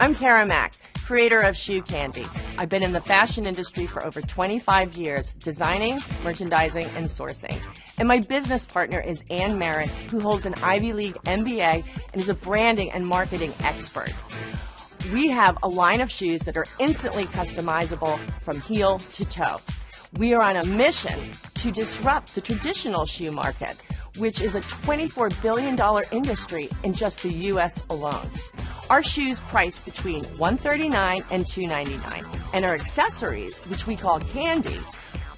I'm Kara Mack, creator of ShoeCandy. I've been in the fashion industry for over 25 years, designing, merchandising, and sourcing. And my business partner is Ann Merritt, who holds an Ivy League MBA and is a branding and marketing expert. We have a line of shoes that are instantly customizable from heel to toe. We are on a mission to disrupt the traditional shoe market, which is a $24 billion industry in just the U.S. alone. Our shoes price between $139 and $299, and our accessories, which we call candy,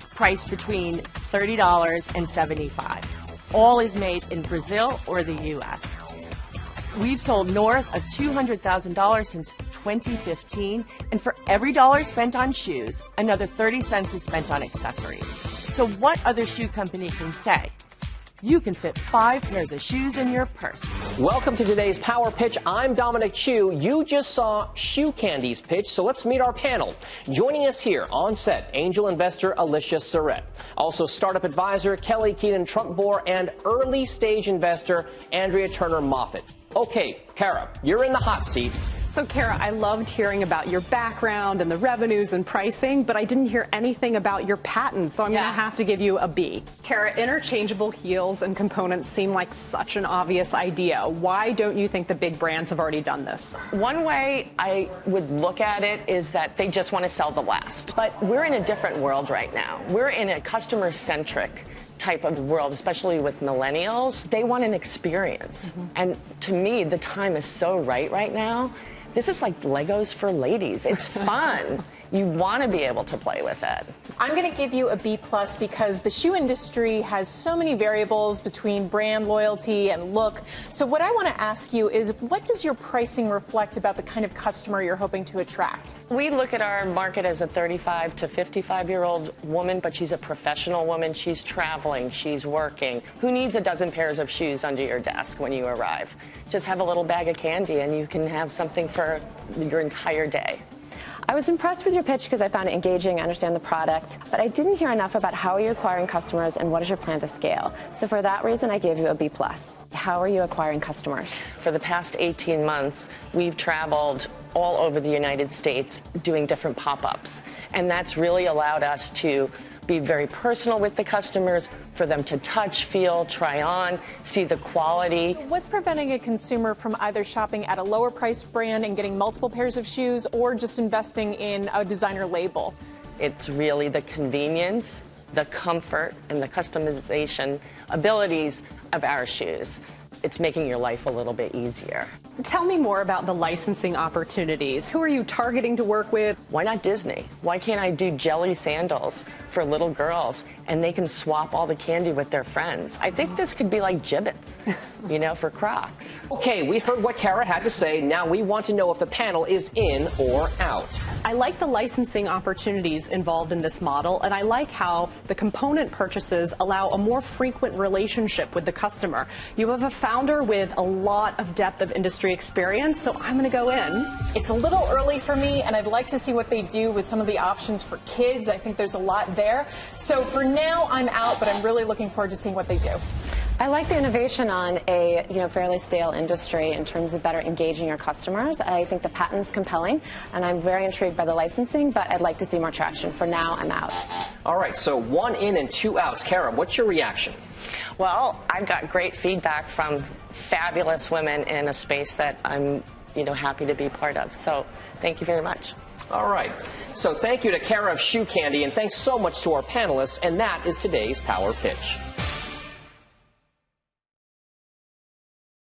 price between $30 and $75. All is made in Brazil or the U.S. We've sold north of $200,000 since 2015, and for every dollar spent on shoes, another 30 cents is spent on accessories. So what other shoe company can say? You can fit 5 pairs of shoes in your purse. Welcome to today's Power Pitch. I'm Dominic Chu. You just saw ShoeCandy's pitch, so let's meet our panel. Joining us here on set, angel investor Alicia Surrett. Also startup advisor Kelly Keenan-Trumpbohr and early stage investor Andrea Turner-Moffett. Okay, Kara, you're in the hot seat. So, Kara, I loved hearing about your background and the revenues and pricing, but I didn't hear anything about your patents, so I'm going to have to give you a B. Kara, interchangeable heels and components seem like such an obvious idea. Why don't you think the big brands have already done this? One way I would look at it is that they just want to sell the last. But we're in a different world right now. We're in a customer-centric type of world, especially with millennials. They want an experience. And to me, the time is so right now. This is like Legos for ladies. It's fun. You want to be able to play with it. I'm going to give you a B+ because the shoe industry has so many variables between brand loyalty and look. So what I want to ask you is, what does your pricing reflect about the kind of customer you're hoping to attract? We look at our market as a 35 to 55-year-old woman, but she's a professional woman. She's traveling. She's working. Who needs a dozen pairs of shoes under your desk when you arrive? Just have a little bag of candy and you can have something for your entire day. I was impressed with your pitch because I found it engaging, I understand the product, but I didn't hear enough about how are you acquiring customers and what is your plan to scale. So for that reason, I gave you a B+. How are you acquiring customers? For the past 18 months, we've traveled all over the United States doing different pop-ups, and that's really allowed us to be very personal with the customers, for them to touch, feel, try on, see the quality. What's preventing a consumer from either shopping at a lower priced brand and getting multiple pairs of shoes or just investing in a designer label? It's really the convenience, the comfort, and the customization abilities of our shoes. It's making your life a little bit easier. Tell me more about the licensing opportunities. Who are you targeting to work with? Why not Disney? Why can't I do jelly sandals for little girls and they can swap all the candy with their friends? I think this could be like Jibbitz, you know, for Crocs. Okay, we heard what Kara had to say. Now we want to know if the panel is in or out. I like the licensing opportunities involved in this model, and I like how the component purchases allow a more frequent relationship with the customer. You have a founder with a lot of depth of industry experience, so I'm going to go in. It's a little early for me, and I'd like to see what they do with some of the options for kids. I think there's a lot there. So for now, I'm out, but I'm really looking forward to seeing what they do. I like the innovation on a fairly stale industry in terms of better engaging your customers. I think the patent's compelling, and I'm very intrigued by the licensing, but I'd like to see more traction. For now, I'm out. All right, so 1 in and 2 outs. Kara, what's your reaction? Well, I've got great feedback from fabulous women in a space that I'm happy to be part of. So thank you very much. All right. So thank you to Kara of ShoeCandy, and thanks so much to our panelists, and that is today's Power Pitch.